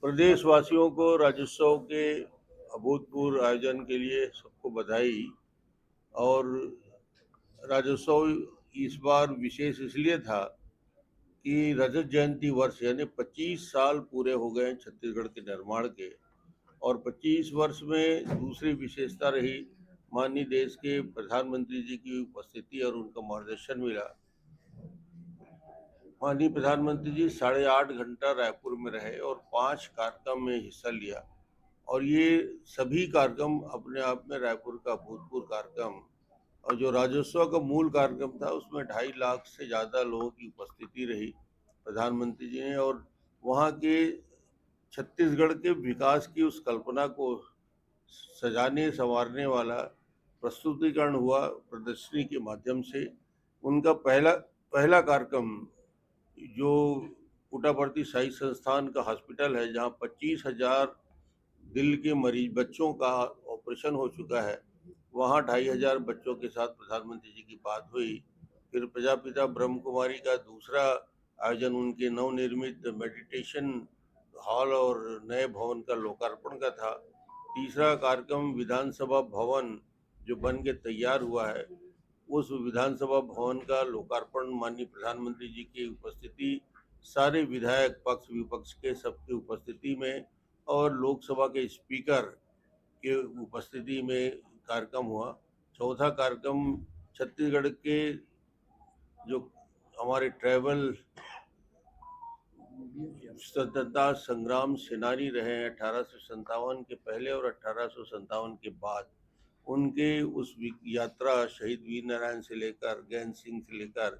प्रदेशवासियों को राज्योत्सव के अभूतपूर्व आयोजन के लिए सबको बधाई। और राज्योत्सव इस बार विशेष इसलिए था कि रजत जयंती वर्ष यानी 25 साल पूरे हो गए हैं छत्तीसगढ़ के निर्माण के। और 25 वर्ष में दूसरी विशेषता रही माननीय देश के प्रधानमंत्री जी की उपस्थिति और उनका मार्गदर्शन मिला। माननीय प्रधानमंत्री जी 8.5 घंटा रायपुर में रहे और 5 कार्यक्रम में हिस्सा लिया। और ये सभी कार्यक्रम अपने आप में रायपुर का भूतपूर्व कार्यक्रम और जो राज्योत्सव का मूल कार्यक्रम था उसमें 2.5 लाख से ज़्यादा लोगों की उपस्थिति रही प्रधानमंत्री जी ने। और वहाँ के छत्तीसगढ़ के विकास की उस कल्पना को सजाने संवारने वाला प्रस्तुतिकरण हुआ प्रदर्शनी के माध्यम से। उनका पहला पहला कार्यक्रम जो पुट्टापर्थी साई संस्थान का हॉस्पिटल है जहाँ 25,000 दिल के मरीज बच्चों का ऑपरेशन हो चुका है, वहाँ 2,500 बच्चों के साथ प्रधानमंत्री जी की बात हुई। फिर प्रजापिता ब्रह्म कुमारी का दूसरा आयोजन उनके नवनिर्मित मेडिटेशन हॉल और नए भवन का लोकार्पण का था। तीसरा कार्यक्रम विधानसभा भवन जो बन के तैयार हुआ है, उस विधानसभा भवन का लोकार्पण माननीय प्रधानमंत्री जी की उपस्थिति, सारे विधायक पक्ष विपक्ष के सबकी उपस्थिति में और लोकसभा के स्पीकर के उपस्थिति में कार्यक्रम हुआ। चौथा कार्यक्रम छत्तीसगढ़ के जो हमारे ट्रैवल स्वतंत्रता संग्राम सेनानी रहे हैं 1857 के पहले और 1857 के बाद, उनके उस यात्रा शहीद वीर नारायण से लेकर गैन सिंह से लेकर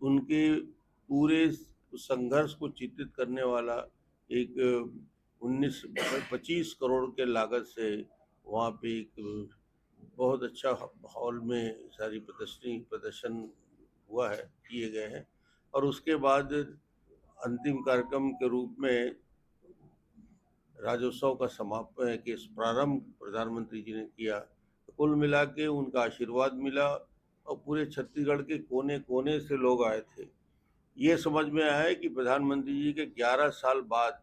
उनके पूरे संघर्ष को चित्रित करने वाला एक 25 करोड़ के लागत से वहाँ पे एक बहुत अच्छा हॉल में सारी प्रदर्शन हुआ है, किए गए हैं। और उसके बाद अंतिम कार्यक्रम के रूप में राज्योत्सव का समापन के प्रारंभ प्रधानमंत्री जी ने किया। तो कुल मिला के उनका आशीर्वाद मिला और पूरे छत्तीसगढ़ के कोने कोने से लोग आए थे। ये समझ में आया है कि प्रधानमंत्री जी के 11 साल बाद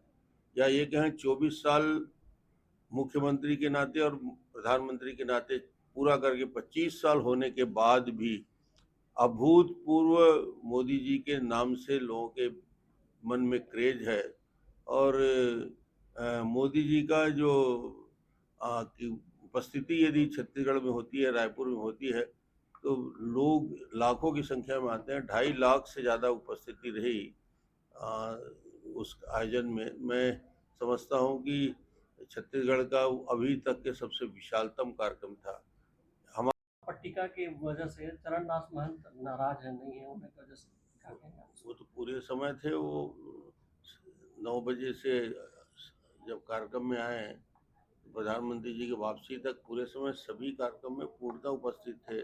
या ये कहें 24 साल मुख्यमंत्री के नाते और प्रधानमंत्री के नाते पूरा करके 25 साल होने के बाद भी अभूतपूर्व मोदी जी के नाम से लोगों के मन में क्रेज है। और मोदी जी का जो की उपस्थिति यदि छत्तीसगढ़ में होती है, रायपुर में होती है, तो लोग लाखों की संख्या में आते हैं। 2.5 लाख से ज़्यादा उपस्थिति रही उस आयोजन में। मैं समझता हूँ कि छत्तीसगढ़ का अभी तक के सबसे विशालतम कार्यक्रम था। पट्टिका की वजह से चरणदास महंत नाराज है, नहीं है, उनकी वजह से क्या कहेंगे आप? वो तो पूरे समय थे, वो 9 बजे से जब कार्यक्रम में आए प्रधानमंत्री जी की वापसी तक पूरे समय सभी कार्यक्रम में पूर्णतः उपस्थित थे।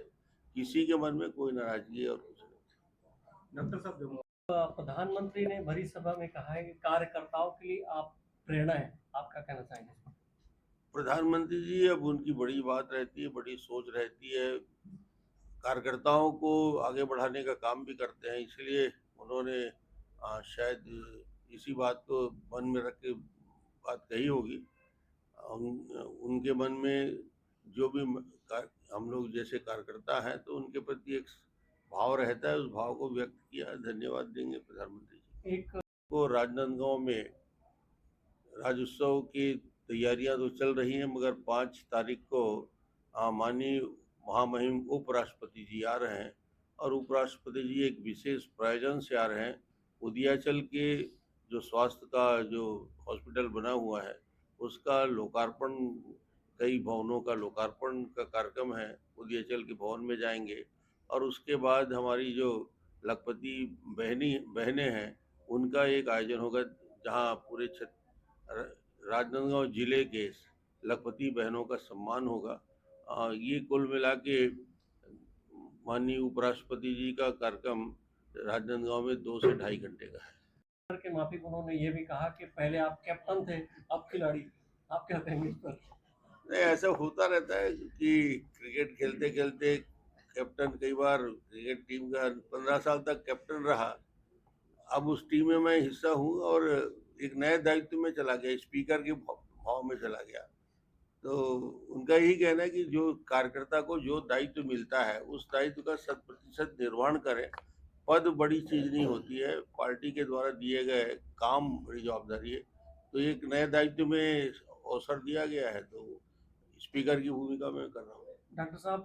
किसी के मन में कोई नाराजगी और कुछ नहीं। डॉक्टर साहब, प्रधानमंत्री ने भरी सभा में कहा है कि कार्यकर्ताओं के लिए आप प्रेरणा है, आप क्या कहना चाहेंगे? प्रधानमंत्री जी अब उनकी बड़ी बात रहती है, बड़ी सोच रहती है, कार्यकर्ताओं को आगे बढ़ाने का काम भी करते हैं, इसलिए उन्होंने शायद इसी बात को मन में रख के बात कही होगी। उनके मन में जो भी हम लोग जैसे कार्यकर्ता हैं तो उनके प्रति एक भाव रहता है, उस भाव को व्यक्त किया। धन्यवाद देंगे प्रधानमंत्री जी। एक को राजनांदगांव में राज्योत्सव की तैयारियां तो चल रही हैं, मगर 5 तारीख को माननीय महामहिम उपराष्ट्रपति जी आ रहे हैं और उपराष्ट्रपति जी एक विशेष प्रायोजन से आ रहे हैं। उदयाचल के जो स्वास्थ्य का जो हॉस्पिटल बना हुआ है उसका लोकार्पण, कई भवनों का लोकार्पण का कार्यक्रम है, उदयाचल के भवन में जाएंगे। और उसके बाद हमारी जो लखपति बहनें हैं उनका एक आयोजन होगा जहां पूरे राजनांदगांव जिले के लखपति बहनों का सम्मान होगा। ये कुल मिला के माननीय उपराष्ट्रपति जी का कार्यक्रम राजनांदगांव में 2 से 2.5 घंटे का है। के माफिक उन्होंने ये भी कहा कि पहले आप कैप्टन थे, अब खिलाड़ी। आप क्या कहेंगे इस पर? नहीं, ऐसा होता रहता है कि क्रिकेट खेलते खेलते कैप्टन, कई बार क्रिकेट टीम का 15 साल तक कैप्टन रहा, अब उस टीम में मैं हिस्सा हूँ और एक नए दायित्व में चला गया, स्पीकर के भाव में चला गया। तो उनका यही कहना है कि जो कार्यकर्ता को जो दायित्व मिलता है उस दायित्व का 100% निर्वहन करें। पद बड़ी चीज नहीं होती है, पार्टी के द्वारा दिए गए काम बड़ी जवाबदारी है। तो एक नए दायित्व में अवसर दिया गया है, तो स्पीकर की भूमिका में कर रहा हूँ। डॉक्टर साहब